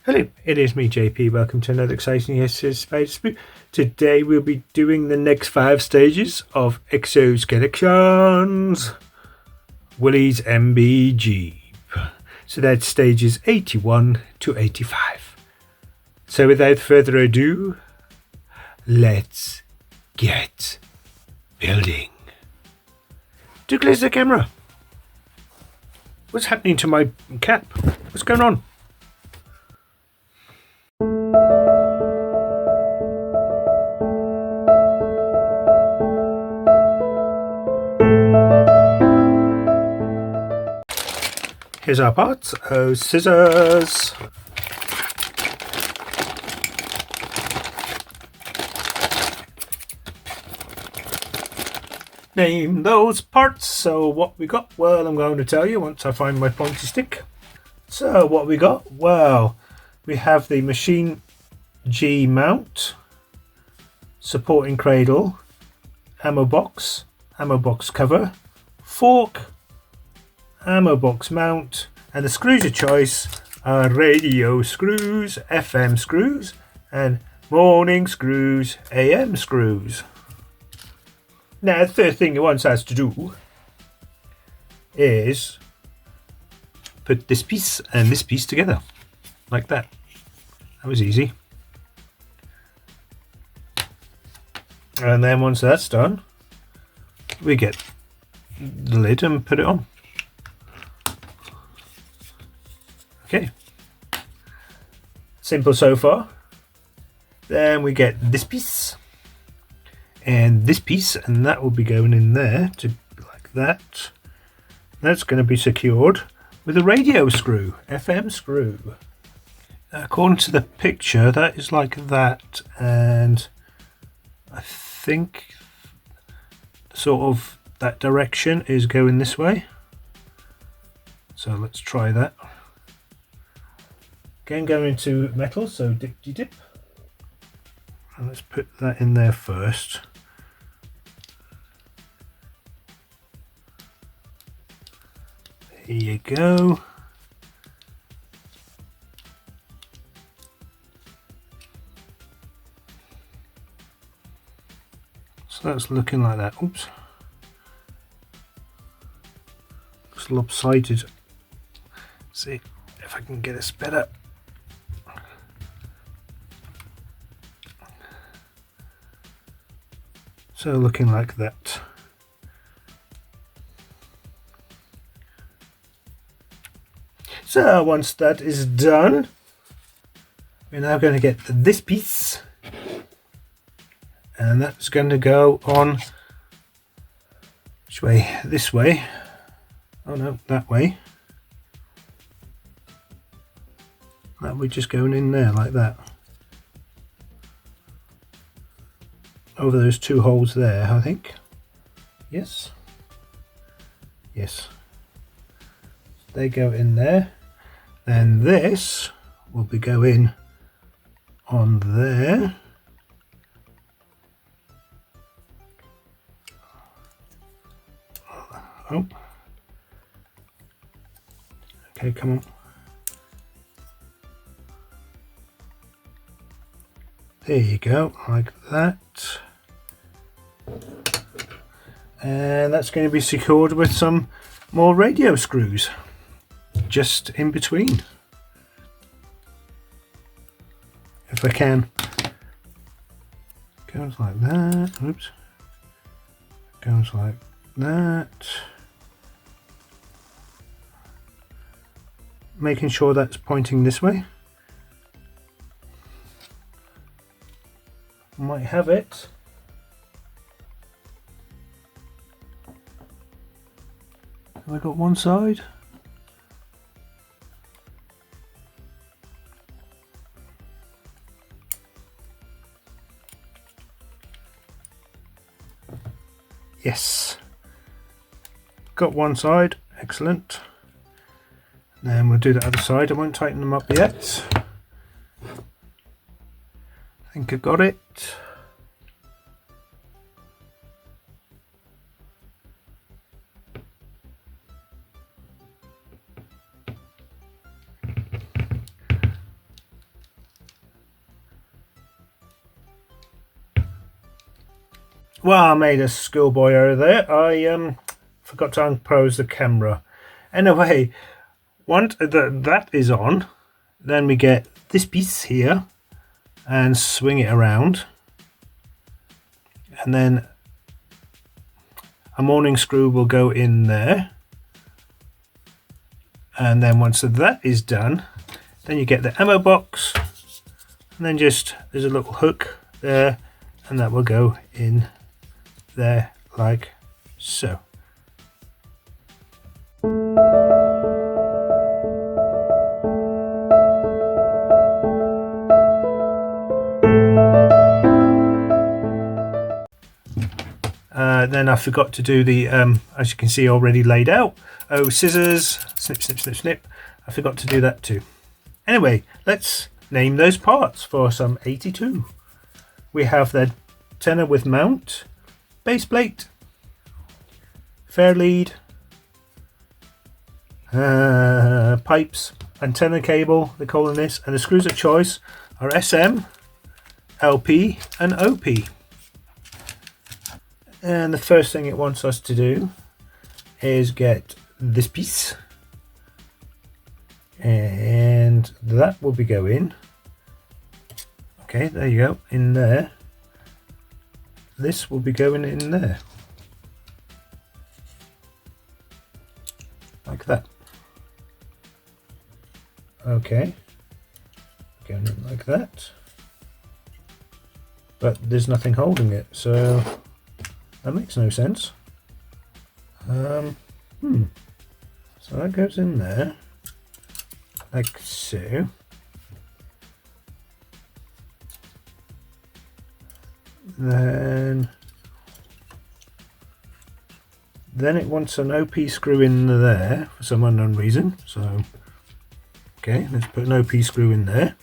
Hello, it is me, JP. Welcome to another exciting Yesterday's Space Spook. Today we'll be doing the next 5 stages of IXO's collections. Willys MB Jeep. So that's stages 81 to 85. So without further ado, let's get building. Do close the camera. What's happening to my cap? What's going on? Here's our parts. Oh, scissors. Name those parts. So what we got? Well, I'm going to tell you once I find my pointy stick. So what we got? Well, we have the machine G mount, supporting cradle, ammo box cover, fork, ammo box mount, and the screws of choice are radio screws, FM screws, and morning screws, AM screws. Now the first thing it wants us to do is put this piece and this piece together, like that. That was easy. And then once that's done, we get the lid and put it on. Okay, simple so far. Then we get this piece and this piece, and that will be going in there to like that. That's going to be secured with a radio screw, FM screw. According to the picture, that is like that, and I think sort of that direction is going this way. So let's try that. Again, going into metal, so dip. And let's put that in there first. There you go. So that's looking like that. Oops. Looks lopsided. See if I can get this better. So looking like that. So once that is done, we're now going to get this piece, and that's going to go on, which way? This way. Oh no, that way. That will just going in there like that. Over those 2 holes there, I think. Yes. Yes. They go in there. Then this will be going on there. Oh. Okay, come on. There you go, like that. And that's going to be secured with some more radio screws just in between, if I can. Goes like that. Oops. Goes like that. Making sure that's pointing this way. Might have it. Have I got one side? Yes. Got one side. Excellent. Then we'll do the other side. I won't tighten them up yet. I think I got it. Well, I made a schoolboy error there. I forgot to unpose the camera. Anyway, once that is on, then we get this piece here and swing it around, and then a mourning screw will go in there, and then once that is done, then you get the ammo box, and then just there's a little hook there, and that will go in there like so. Then I forgot to do the, as you can see, already laid out. Oh, scissors, snip, snip, snip, snip. I forgot to do that too. Anyway, let's name those parts for some 82. We have the tenor with mount, base plate, fair lead, pipes, antenna cable, they're calling this, and the screws of choice are SM, LP, and OP. And the first thing it wants us to do is get this piece, and that will be going, okay, there you go, in there. This will be going in there like that. Okay, going in like that, but there's nothing holding it, so that makes no sense. So that goes in there like so. Then it wants an OP screw in there for some unknown reason. So okay, let's put an OP screw in there.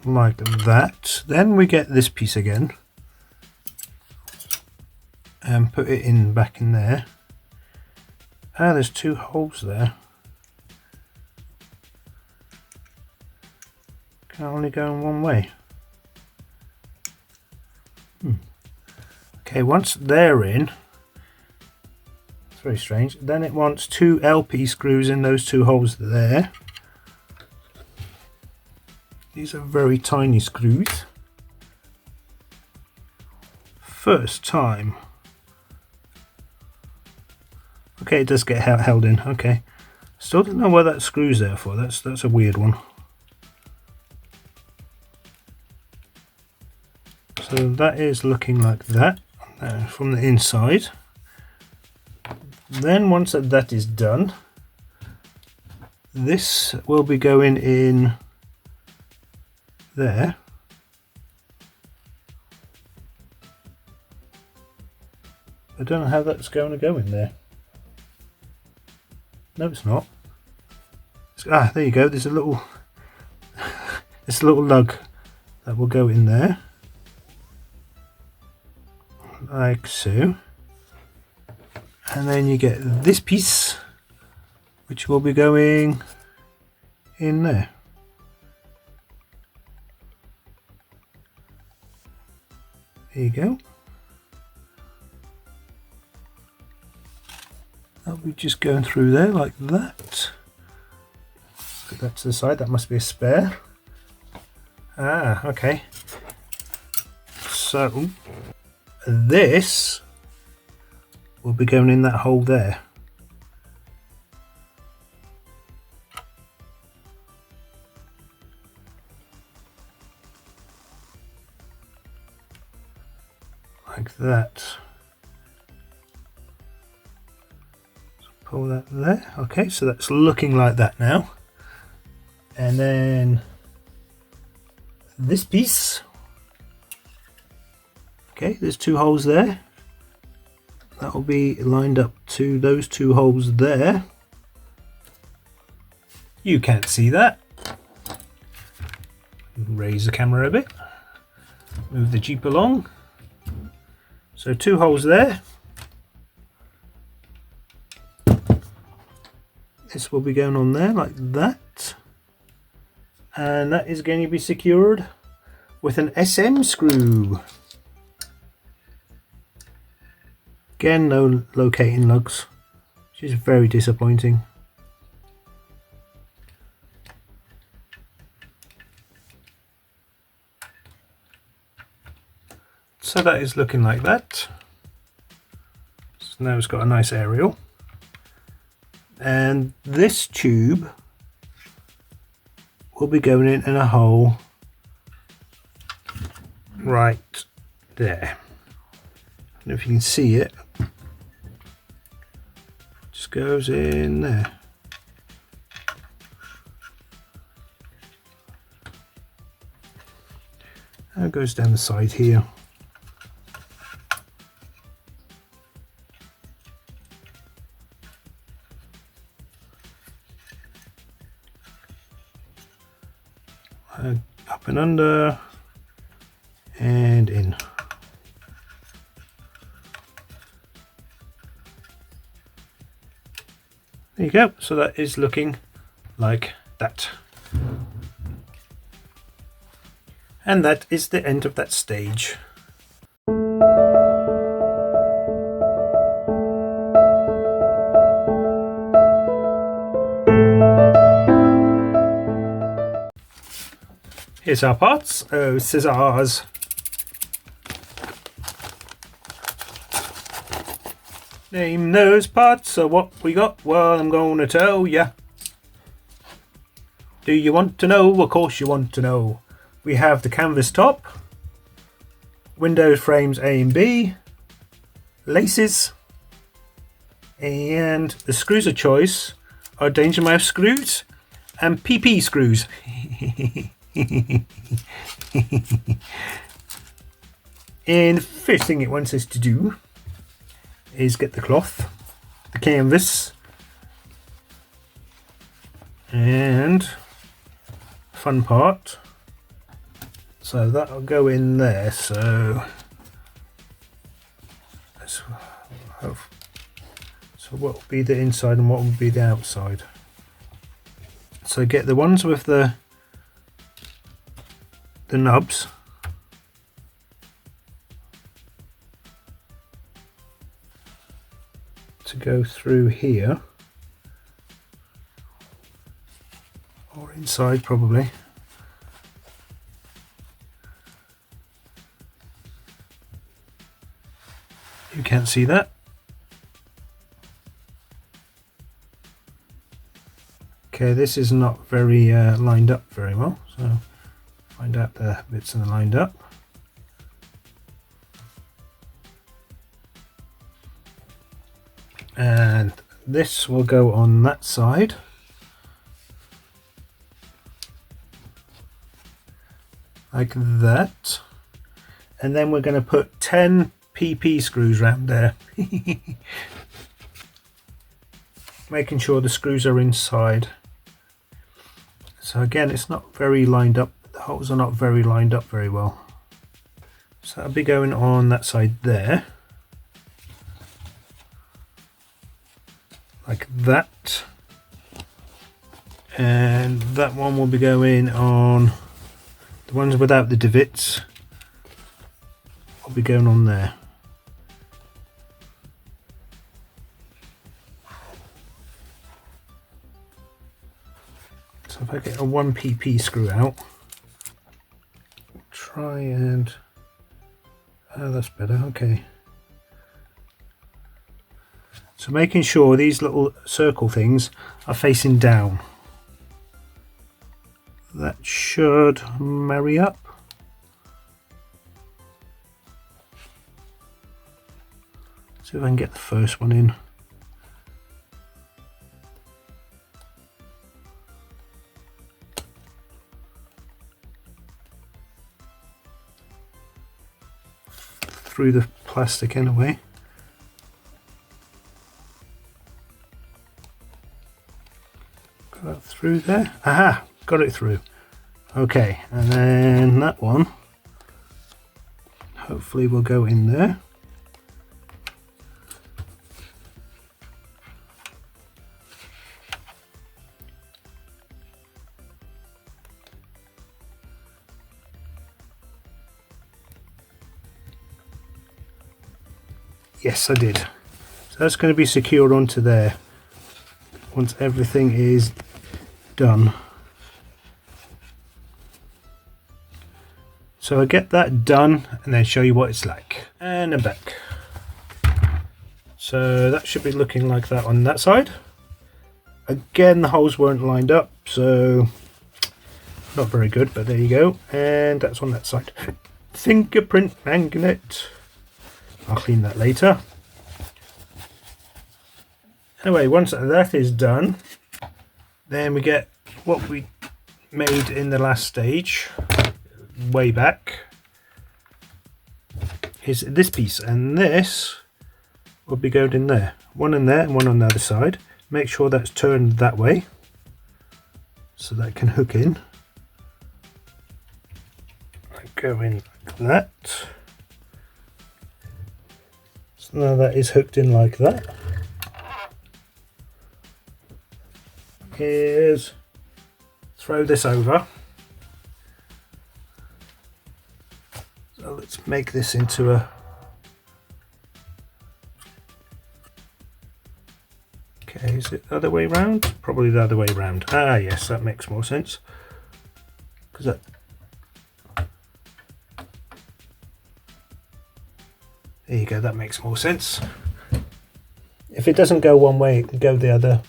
Like that. Then we get this piece again and put it in back in there. Ah, there's two holes there. Can only go in one way. Okay, once they're in, it's very strange. Then it wants two LP screws in those two holes there. These are very tiny screws. First time. Okay, it does get held in. Okay, still don't know where that screw's there for. That's a weird one. So that is looking like that from the inside. Then once that is done, this will be going in there. I don't know how that's going to go in there. No, it's not. There you go. There's a little this little lug that will go in there like so, and then you get this piece which will be going in there. There you go. That'll be just going through there like that. Put that to the side. That must be a spare. Ah, okay. So this will be going in that hole there. Like that. So pull that there. Okay, so that's looking like that now. And then this piece. Okay, there's two holes there. That will be lined up to those two holes there. You can't see that. Raise the camera a bit. Move the Jeep along. So 2 holes there. This will be going on there like that. And that is going to be secured with an SM screw. Again, no locating lugs, which is very disappointing. So that is looking like that. So now it's got a nice aerial. And this tube will be going in a hole right there. I don't know if you can see it. Just goes in there. And it goes down the side here. Up and under and in. There you go. So that is looking like that. And that is the end of that stage. Here's our parts. Oh, scissors. Name those parts. So what we got? Well, I'm going to tell ya. Do you want to know? Of course you want to know. We have the canvas top, window frames A and B, laces, and the screws of choice are Danger Mouse screws and PP screws. And the first thing it wants us to do is get the cloth, the canvas, and fun part. So that'll go in there. So what will be the inside and what will be the outside? So get the ones with the nubs. To go through here, or inside probably. You can't see that. Okay, this is not very lined up very well, so find out the bits that are lined up. And this will go on that side. Like that. And then we're going to put 10 PP screws around there. Making sure the screws are inside. So again, it's not very lined up. The holes are not very lined up very well. So that'll be going on that side there. Like that. And that one will be going on, the ones without the divots will be going on there. So if I get a 1 PP screw out, try and, oh, that's better, okay. So making sure these little circle things are facing down. That should marry up. See if I can get the first one in. Through the plastic anyway. Got that through there. Aha! Got it through. Okay, and then that one hopefully will go in there. Yes, I did. So that's going to be secured onto there once everything is done. So I'll get that done and then show you what it's like. And I'm back. So that should be looking like that on that side. Again, the holes weren't lined up, so not very good, but there you go. And that's on that side. Fingerprint magnet. I'll clean that later. Anyway, once that is done, then we get what we made in the last stage, way back, is this piece, and this will be going in there. One in there and one on the other side. Make sure that's turned that way so that it can hook in. Go in like that. So now that is hooked in like that. Here's, throw this over. So let's make this into a, okay, is it the other way round? Probably the other way round. Ah yes, that makes more sense. Because that, there you go, that makes more sense. If it doesn't go one way, it can go the other.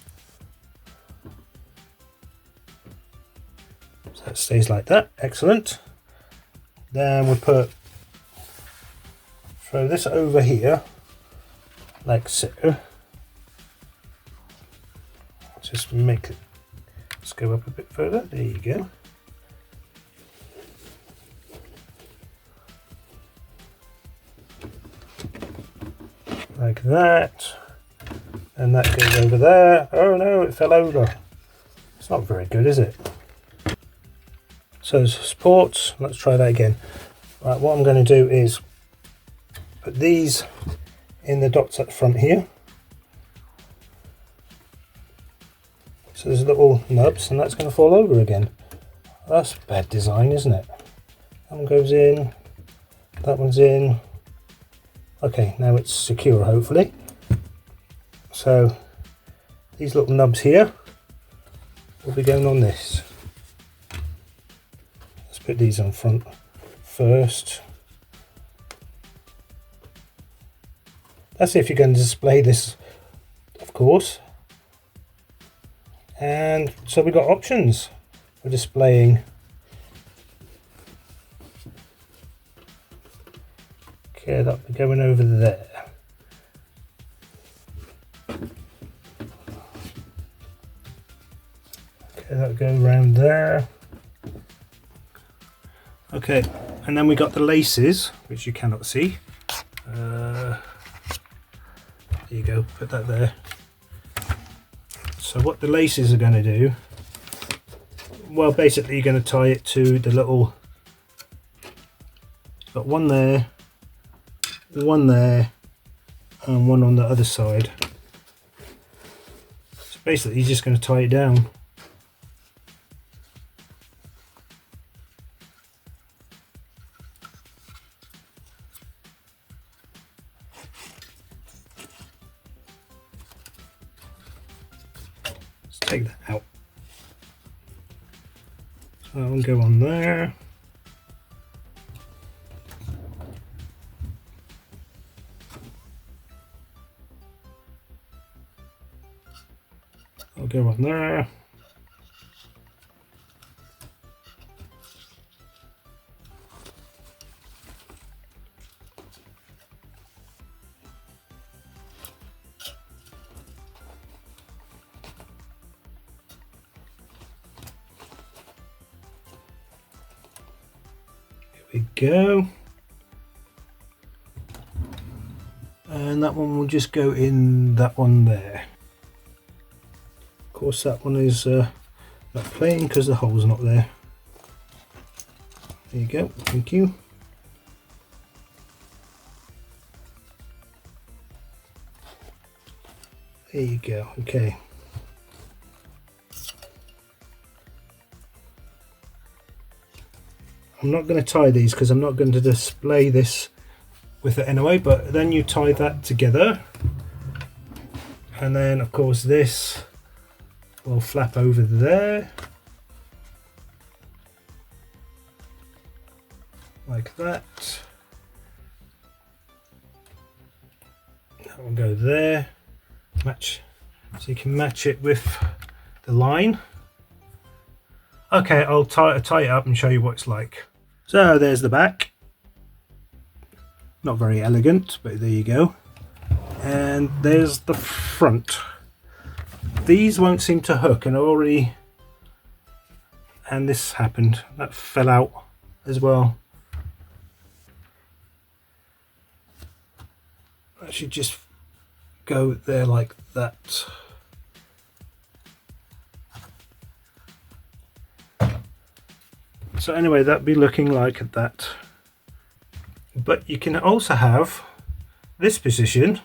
So it stays like that, excellent. Then we'll throw this over here, like so. Just make it, let's go up a bit further, there you go. Like that. And that goes over there. Oh no, it fell over. It's not very good, is it? So supports, let's try that again. Right, what I'm going to do is put these in the dots at the front here. So there's little nubs, and that's going to fall over again. That's bad design, isn't it? That one goes in, that one's in. Okay, now it's secure, hopefully. So these little nubs here will be going on this. Let's put these on front first. That's if you're going to display this, of course. And so we've got options for displaying. Okay, that'll be going over there. Okay, that'll go around there. Okay, and then we got the laces, which you cannot see. There you go, put that there. So what the laces are going to do, well, basically you're going to tie it to the little, got one there, and one on the other side. So basically you're just going to tie it down. Take that out. So I'll go on there. I'll go on there. We go, and that one will just go in that one there. Of course that one is not playing because the hole's not there. There you go, thank you. There you go, okay. I'm not going to tie these because I'm not going to display this with it anyway, but then you tie that together, and then of course this will flap over there like that. That will go there, match, so you can match it with the line. Okay, I'll tie it up and show you what it's like. So there's the back. Not very elegant, but there you go. And there's the front. These won't seem to hook, and already, and this happened, that fell out as well. That should just go there like that. So anyway, that'd be looking like that. But you can also have this position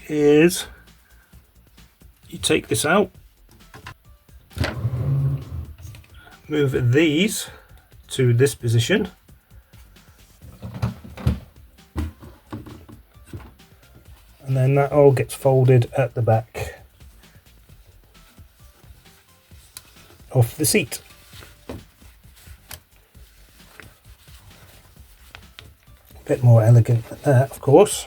is you take this out, move these to this position, and then that all gets folded at the back of the seat. A bit more elegant than that, of course.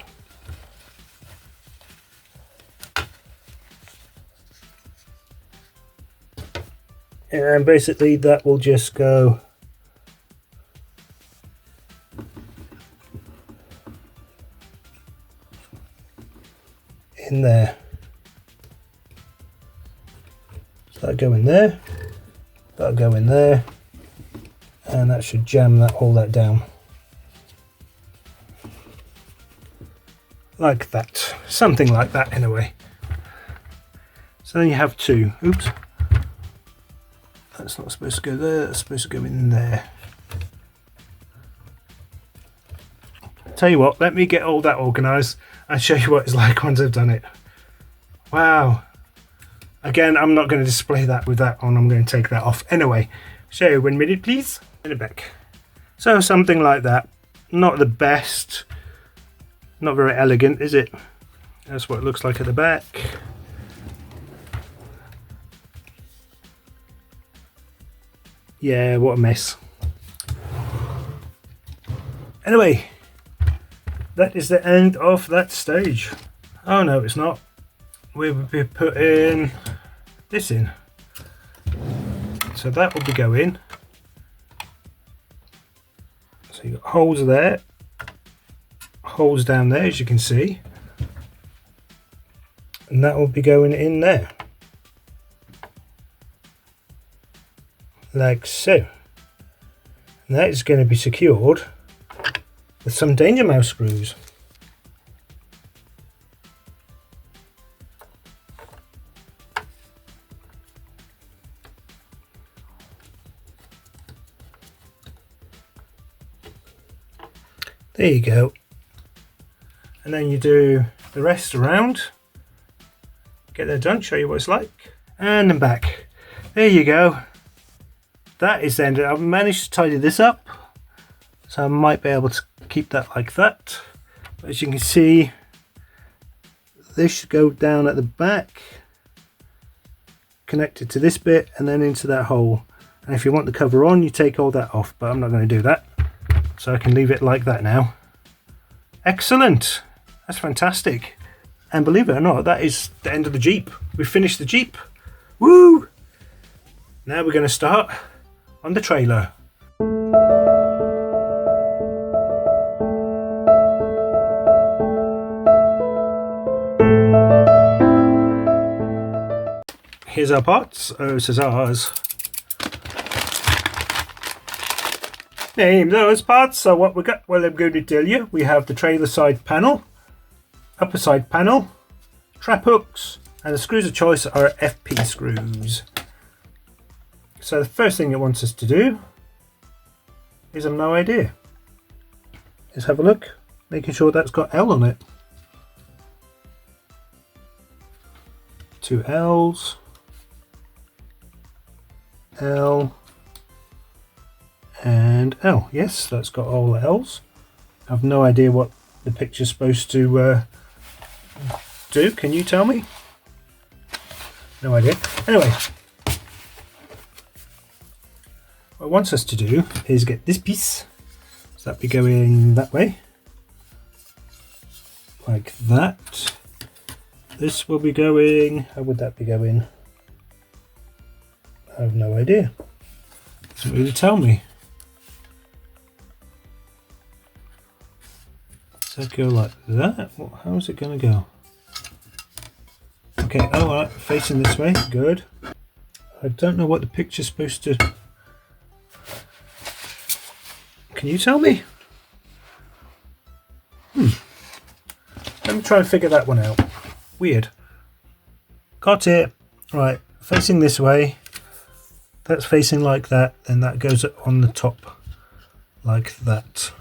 And basically that will just go in there. So that'll go in there, that'll go in there, and that should jam all that down. Like that, something like that anyway. So then you have two. Oops, that's not supposed to go there, that's supposed to go in there. Tell you what, let me get all that organised and show you what it's like once I've done it. Wow. Again, I'm not going to display that with that on, I'm going to take that off. Anyway, show you 1 minute please, in the back. So something like that. Not the best, not very elegant, is it? That's what it looks like at the back. Yeah, what a mess. Anyway, that is the end of that stage. Oh no, it's not. We'll be putting this in. So that will be going. So you've got holes there, holes down there as you can see. And that will be going in there. Like so. And that is going to be secured with some danger mouse screws. There you go. And then you do the rest around. Get that done, show you what it's like. And then back. There you go. That is the end. I've managed to tidy this up, so I might be able to keep that like that. But as you can see, this should go down at the back, connected to this bit, and then into that hole. And if you want the cover on, you take all that off, but I'm not going to do that. So I can leave it like that now. Excellent. That's fantastic. And believe it or not, that is the end of the Jeep. We've finished the Jeep. Woo! Now we're going to start on the trailer. Here's our parts. Oh, this is ours. Name those parts. So what we got? Well, I'm going to tell you. We have the trailer side panel, upper side panel, trap hooks, and the screws of choice are FP screws. So the first thing it wants us to do is, I've no idea. Let's have a look, making sure that's got L on it. 2 L's, L, And oh yes, that's got all the L's. I've no idea what the picture's supposed to do. Can you tell me? No idea. Anyway, what it wants us to do is get this piece. So that be going that way, like that. This will be going. How would that be going? I have no idea. Doesn't really tell me. Does that go like that? How is it going to go? Okay, oh, right, facing this way, good. I don't know what the picture's supposed to... Can you tell me? Let me try and figure that one out. Weird. Got it. Right, facing this way. That's facing like that, and that goes on the top like that.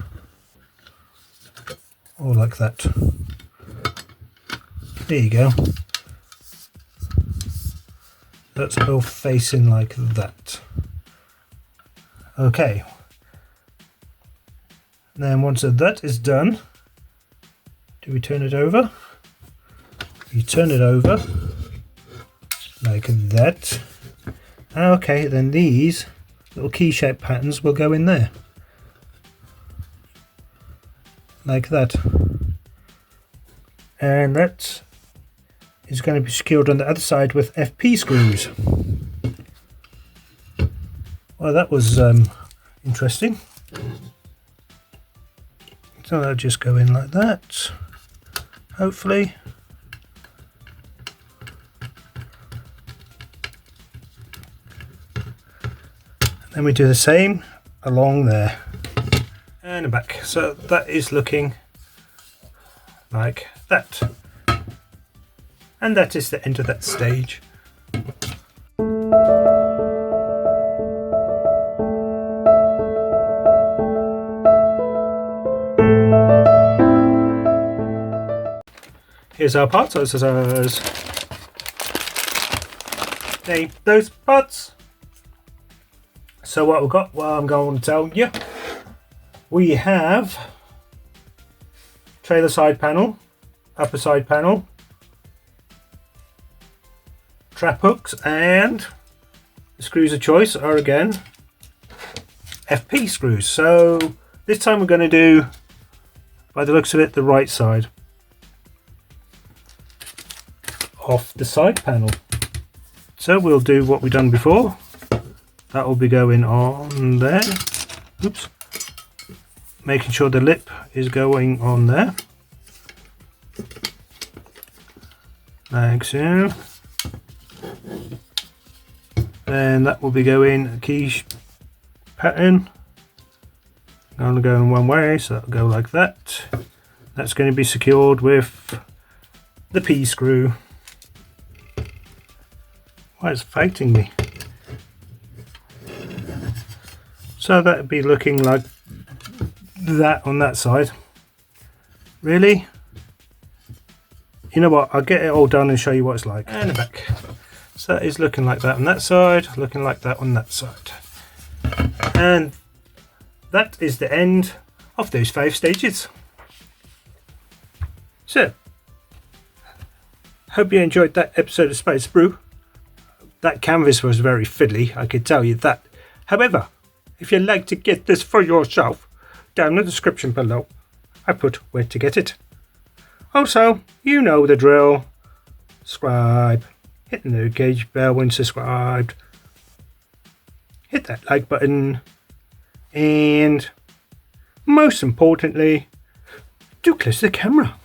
Or like that. There you go. That's both facing like that. Okay. Then once that is done, do we turn it over? You turn it over like that. Okay, then these little key-shaped patterns will go in there. Like that. And that is going to be secured on the other side with FP screws. Well, that was interesting. So they'll just go in like that, hopefully. Then we do the same along there and back. So that is looking like that. And that is the end of that stage. Here's our parts. Name those parts. So what we've got, well, I'm going to tell you. We have trailer side panel, upper side panel, trap hooks, and the screws of choice are again FP screws. So this time we're going to do, by the looks of it, the right side off the side panel. So we'll do what we've done before. That will be going on there. Oops. Making sure the lip is going on there. Like so. Then that will be going a key pattern. Only going one way, so that'll go like that. That's going to be secured with the P screw. Why it's fighting me? So that would be looking like that on that side. Really? You know what? I'll get it all done and show you what it's like. And the back. So that is looking like that on that side, looking like that on that side. And that is the end of those 5 stages. So, hope you enjoyed that episode of Spider Sprue. That canvas was very fiddly, I could tell you that. However, if you'd like to get this for yourself, down in the description below, I put where to get it. Also, you know the drill. Subscribe, hit the notification bell when subscribed, hit that like button, and most importantly, do close the camera.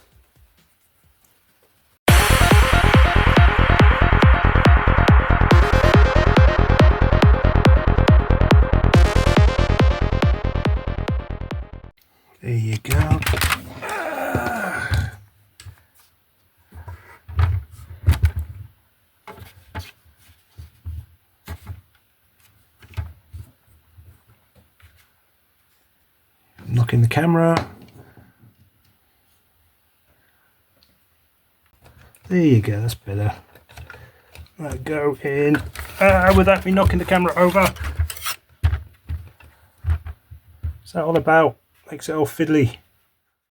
There you go. Knocking the camera. There you go, that's better. Right, go in. Without me knocking the camera over. that all about? Makes it all fiddly.